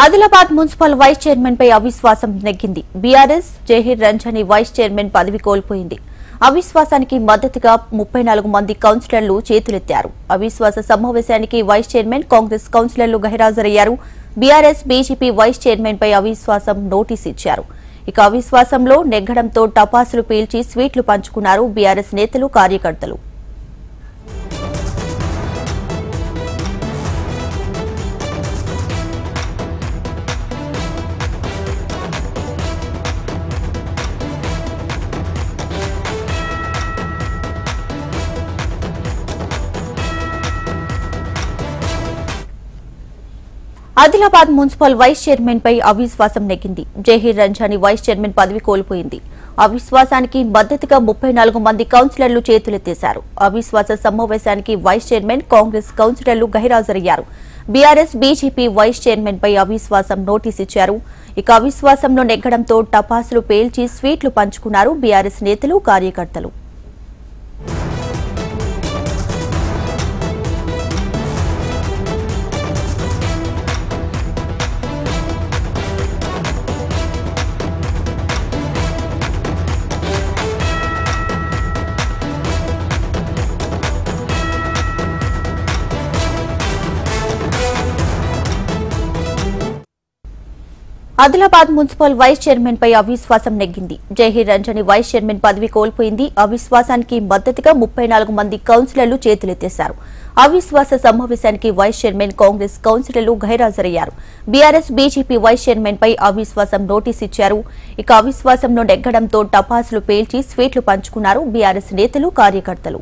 Adilabad municipal vice chairman పై అవిశ్వాసం నెగ్గింది. BRS Zaheer Ramzani vice chairman పదవి కోల్పోయింది. అవిశ్వాసానికి మద్దతుగా 34 మంది కౌన్సిలర్లు చేతులెత్తారు. అవిశ్వాస సమావేశానికి వైస్ చైర్మన్ కాంగ్రెస్ కౌన్సిలర్లు గైహాజరయ్యారు. బీఆర్ఎస్ బీజేపీ వైస్ చైర్మన్ పై అవిశ్వాసం నోటీస్ ఇచ్చారు. ఇక అవిశ్వాసంలో నెగ్గడంతో టపాసులు పీల్చి స్వీట్లు పంచుకున్నారు బీఆర్ఎస్ నేతలు, కార్యకర్తలు. ఆదిలాబాద్ మున్సిపల్ వైస్ చైర్మన్ పై అవిశ్వాసం నెగ్గింది. జహీర్ రంజానీ వైస్ చైర్మన్ పదవి కోల్పోయింది. అవిశ్వాసానికి మద్దతుగా 34 మంది కౌన్సిలర్లు చేతులెత్తేశారు. అవిశ్వాస సమావేశానికి వైస్ చైర్మన్ కాంగ్రెస్ కౌన్సిలర్లు గైహాజరయ్యారు. బీఆర్ఎస్ బీజేపీ వైస్ చైర్మన్ పై అవిశ్వాసం నోటీస్ ఇచ్చారు. ఇక అవిశ్వాసంలో నెగ్గడంతో టపాసులు పేల్చి స్వీట్లు పంచుకున్నారు బీఆర్ఎస్ నేతలు, కార్యకర్తలు. ఆదిలాబాద్ మున్సిపల్ వైస్ చైర్మన్ పై అవిశ్వాసం నెగ్గింది. జహీర్ రంజానీ వైస్ చైర్మన్ పదవి కోల్పోయింది. అవిశ్వాసానికి మద్దతుగా 34 మంది కౌన్సిలర్లు చేతులెత్తేశారు. అవిశ్వాస సమావేశానికి వైస్ చైర్మన్ కాంగ్రెస్ కౌన్సిలర్లు గైహాజరయ్యారు. బీఆర్ఎస్ బీజేపీ వైస్ చైర్మన్ పై అవిశ్వాసం నోటీస్ ఇచ్చారు. ఇక అవిశ్వాసంలో నెగ్గడంతో టపాసులు పేల్చి స్వీట్లు పంచుకున్నారు బీఆర్ఎస్ నేతలు, కార్యకర్తలు.